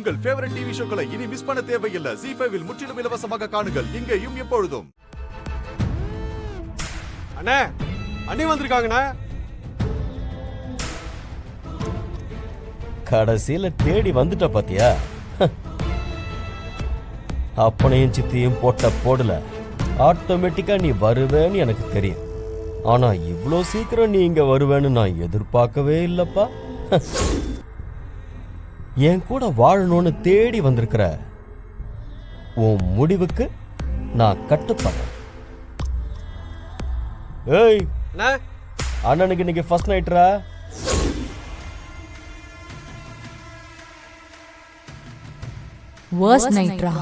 உங்கள் favourite TV ஷோக்களை இனி miss பண்ண தேவையில்லை. ZEE5 இல் முற்றிலும் இலவசமாக காணுங்கள். இங்கேயும் எப்பொழுதும். அண்ணே, அண்ணி வந்திருக்காங்கண்ணே. கடைசியில தேடி வந்துட்ட பாத்தியா? அப்பனையும் சித்தியும் போட்ட போடல ஆட்டோமேட்டிக்கா நீ வருவேன்னு எனக்கு தெரியும். ஆனா இவ்ளோ சீக்கிரம் நீ இங்க வருவேன்னு நான் எதிர்பார்க்கவே இல்லப்பா. என் கூட வாழணும்னு தேடி வந்திருக்கிற உன் முடிவுக்கு நான் கட்டுப்படுறேன். ஏய் அண்ணனுக்கு இன்னைக்கு ஃபர்ஸ்ட் நைட்ரா? worst night ra.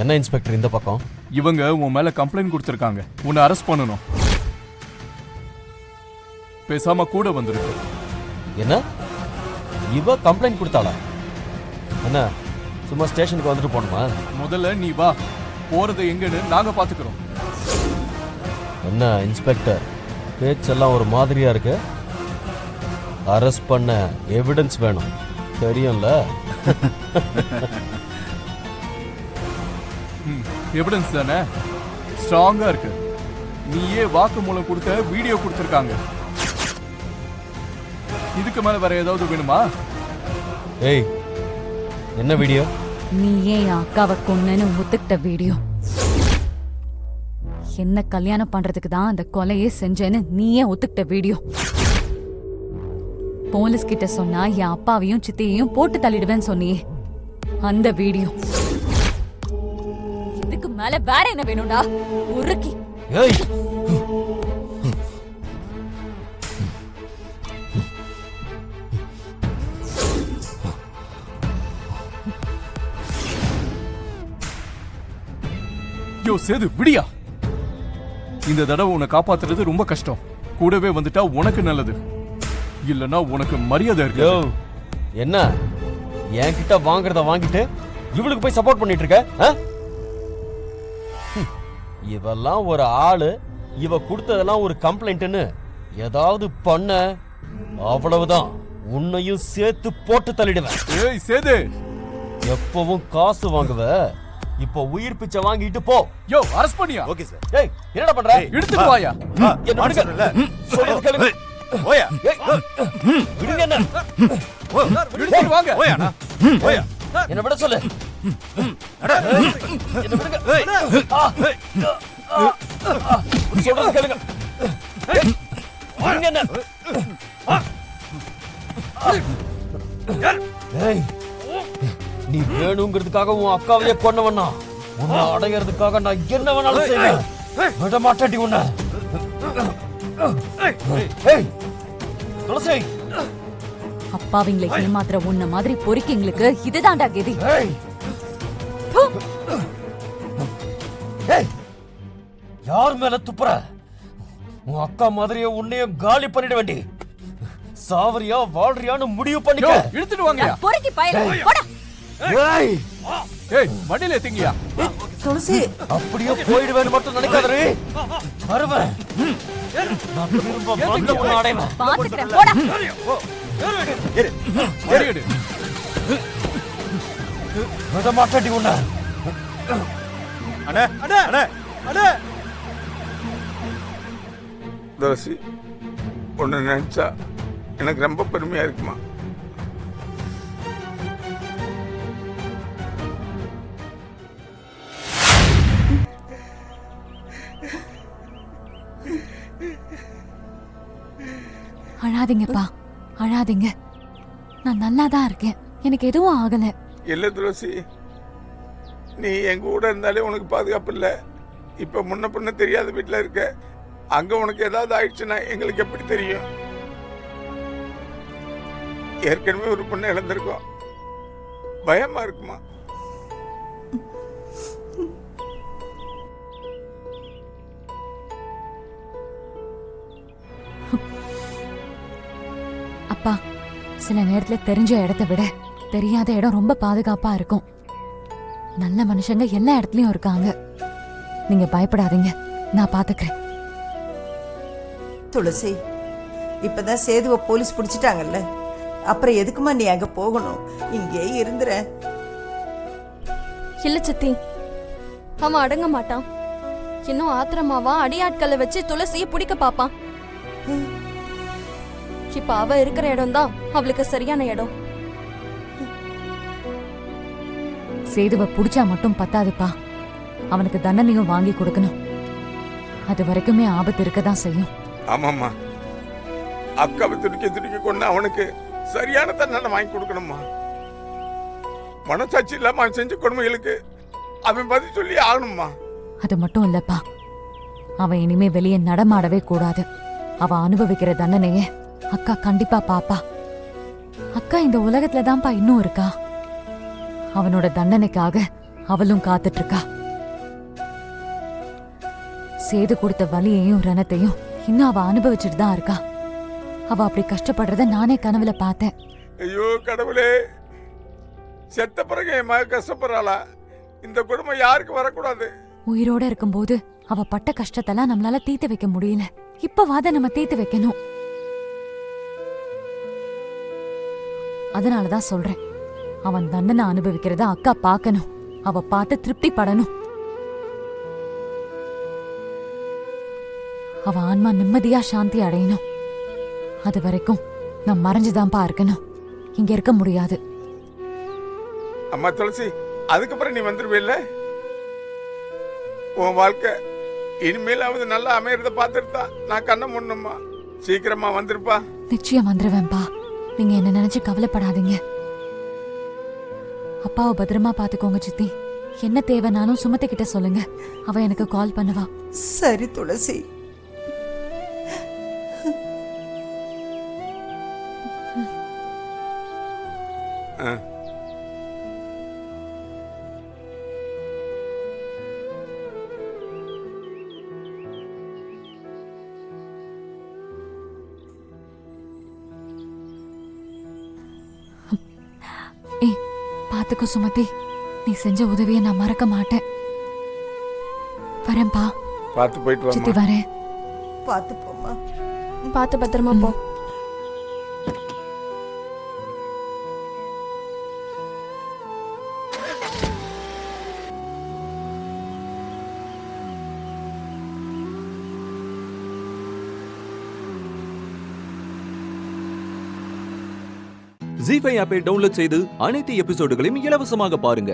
என்ன இன்ஸ்பெக்டர் இந்த பக்கம்? இவங்க உன் மேல கம்ப்ளைண்ட் கொடுத்திருக்காங்க. உன்னை அரெஸ்ட் பண்ணணும். பேசாம கூட வந்துருக்கு. என்ன இவ கம்ப்ளைண்ட் கொடுத்தாளா? என்ன சும்மா ஸ்டேஷனுக்கு வந்துட்டு போணுமா? முதல்ல நீ வா, போறது எங்கன்னு நாங்க பாத்துக்கிறோம். என்ன இன்ஸ்பெக்டர் பேச்செல்லாம் ஒரு மாதிரியா இருக்கு. அரெஸ்ட் பண்ண எவிடன்ஸ் வேணும் தெரியும்ல. எவிடன்ஸ் தானே ஸ்ட்ராங்கா இருக்கு. நீயே வாக்குமூலம் கொடுத்த வீடியோ கொடுத்திருக்காங்க. இதுக்கு மேல வேற ஏதாவது வேணுமா? ஏய் என்ன வீடியோ? நீ ஏன் அக்காவை கொன்னேன்னு ஒத்துக்கிட்ட வீடியோ. என்ன கல்யாணம் பண்றதுக்கு தான் அந்த கொலையே செஞ்சேன்னு நீயே ஒத்துக்கிட்ட வீடியோ. போலீஸ் கிட்ட சொன்னா என் அப்பாவையும் சித்தியையும் போட்டு தள்ளிடுவேன்னு சொன்னியே அந்த வீடியோ. இதுக்கு மேல வேற என்ன வேணும்டா? உருக்கி. ஏய் யோ சேது விடியா. இந்த தடவை உன்னை காப்பாத்துறது ரொம்ப கஷ்டம். கூடவே வந்துட்டா உனக்கு நல்லது. இல்லனா உனக்கு மரியாதை இருக்கு. யோ என்ன என்கிட்ட வாங்குறத வாங்கிட்டு இவளுக்கு போய் சப்போர்ட் பண்ணிட்டு இருக்க? இவெல்லாம் ஒரு ஆளு, இவ கொடுத்ததெல்லாம் ஒரு கம்ப்ளைண்ட்னு ஏதாவது பண்ண அவ்வளவுதான் உன்னையும் சேர்த்து போட்டு தள்ளிடுவேன். ஏய் சேது, எப்பவும் காசு வாங்குவ, இப்போ உயிர் பிச்சை வாங்கிட்டு போ. யோ அரெஸ்ட் பண்ணியா? Okay sir. ஏய் என்னடா பண்ற? எடுத்துட்டு வாயா. என்ன பண்ணுங்க? சொல்றது கேளுங்க. ஓயா விடுங்க என்ன? எடுத்துட்டு வாங்க. ஓயாண்ணா ஓயா. என்ன விட சொல்லு. என்ன விடுங்க. சொல்றது கேளுங்க. விடுங்க என்ன? ஏய் நீ வேணுங்கிறதுக்காக உன் அக்காவையே கொன்னவனா? உன்னை அடையறதுக்காக நான் என்ன வேணாலும் செய்வேன். விட மாட்டேன் உன்னை. ஏய் துளசி, அப்பாவிங்களை ஏமாத்துற உன்ன மாதிரி பொறுக்கிங்களுக்கு இதுதான்டா கதி. யார் மேல துப்புற? உன் அக்கா மாதிரியே உன்னையும் காலி பண்ணிட வேண்டி. சாவரியா வாழ்றியான்னு முடிவு பண்ணிக்க. எடுத்துட்டு வாங்கயா. பொறுக்கி பயல போடா. ஏய் ஏய் வண்டியில ஏத்திங்கயா. துளசி அப்படியே போயிடுவேன்னு மட்டும் நினைக்காதே. வருவேன். நான் திரும்ப வந்து உன்னை அடைவேன். பாத்துக்கிறேன் போடா. வண்டி எடு. விட மாட்டேன்டி உன்னை. அண்ணே அண்ணே அண்ணே அண்ணே. துளசி ஒன்று நினச்சா எனக்கு ரொம்ப பெருமையாக இருக்குமா. அழாதீங்கப்பா அழாதீங்க. நான் நல்லாதான் இருக்கேன். எனக்கு எதுவும் ஆகல. இல்லை துளசி, நீ எங்க கூட இருந்தாலே உனக்கு பாதுகாப்பு இல்லை. இப்போ முன்ன பின்ன தெரியாத வீட்டில் இருக்க. அங்கே உனக்கு ஏதாவது ஆயிடுச்சுன்னா எங்களுக்கு எப்படி தெரியும்? ஏற்கனவே ஒரு பொண்ணை இழந்திருக்கோம். பயமா இருக்குமா? அப்பா, சில நேரத்துல தெரிஞ்ச இடத்தை விட தெரியாத இடம் ரொம்ப பாதுகாப்பா இருக்கும். நல்ல மனுஷங்க எல்லா இடத்துலயும் இருக்காங்க. நீங்க பயப்படாதீங்க, நான் பாத்துக்கிறேன். துளசி, இப்பதான் சேதுவை போலீஸ் பிடிச்சிட்டாங்கல்ல, அப்புறம் எதுக்குமா நீ அங்க போகணும்? இங்கே இருந்துற. இல்ல சித்தி, அவன் அடங்க மாட்டான். இன்னும் ஆத்திரமாவா அடியாட்களை வச்சு துளசியை பிடிக்க பாப்பான். இப்ப அவ இருக்கிற இடம் தான் அவளுக்கு சரியான இடம். சேதுவை புடிச்சா மட்டும் பத்தாதுப்பா, அவனுக்கு தண்டனையும் வாங்கி கொடுக்கணும். அது வரைக்குமே ஆபத்து இருக்கதான் செய்யும். ஆமாம்மா, அக்காவை துடிக்க கொண்டு அவனுக்கு சரியான தண்டனை வாங்கி கொடுக்கணும்மா. மனசாட்சி இல்லாம அவன் செஞ்ச கொடுமைகளுக்கு அவன் பதில் சொல்லி ஆகணும்மா. அது மட்டும் இல்லப்பா, அவன் இனிமே வெளியே நடமாடவே கூடாது. அவன் அனுபவிக்கிற தண்டனைய அக்கா கண்டிப்பா பாப்பா. அக்கா இந்த உலகத்துல தான்ப்பா இன்னும் இருக்கா. அவனோட தண்டனைக்காக அவளும் காத்துட்டு இருக்கா. சேது கொடுத்த வலியையும் ரணத்தையும் இன்னும் அவ அனுபவிச்சுட்டு தான் இருக்கா. அவ அப்படி கஷ்டப்படுறத நானே கனவுல பார்த்தேன். ஐயோ கடவுளே, செத்த பிறகு என் மக கஷ்டப்படுறாளா? இந்த குடும்பம் யாருக்கு வரக்கூடாது. உயிரோட இருக்கும்போது அவ பட்ட கஷ்டத்தெல்லாம் நம்மளால தீர்த்து வைக்க முடியல. இப்பவாத நம்ம தீர்த்து வைக்கணும். அதனாலதான் சொல்றேன், அவன் தண்டனை அனுபவிக்கிறத அக்கா பார்க்கணும். அவ பார்த்து திருப்தி படணும். அவ ஆன்மா நிம்மதியா சாந்தி அடையணும். அது வரைக்கும் நான் மறைஞ்சுதான்ப்பா இருக்கணும். இங்க இருக்க முடியாது. அம்மா துளசி, அதுக்கப்புறம் நீ வந்துருவில்ல? உன் வாழ்க்கை இனிமேலாவது நல்லா அமையறத பார்த்துட்டு தான் நான் கண்ணை முன்னம்மா. சீக்கிரமா வந்துருப்பா. நிச்சயம் வந்துருவேன்பா. நீங்க என்ன நினைச்சு கவலைப்படாதீங்க. அப்பாவை பத்திரமா பாத்துக்கோங்க சித்தி. என்ன தேவைனாலும் சுமதி கிட்ட சொல்லுங்க, அவ எனக்கு கால் பண்ணுவா. சரி துளசி. ஏய், பாத்துக்கோ சுமதி. நீ செஞ்ச உதவியை நான் மறக்க மாட்டேன். வரேன்பா. பார்த்து போயிட்டு சித்தி வாமா. வரேன். பார்த்து போமா. பார்த்து பத்திரமா போ. ஜீ5 ஆப்பை டவுன்லோட் செய்து அனைத்து எபிசோடுகளையும் இலவசமாக பாருங்க.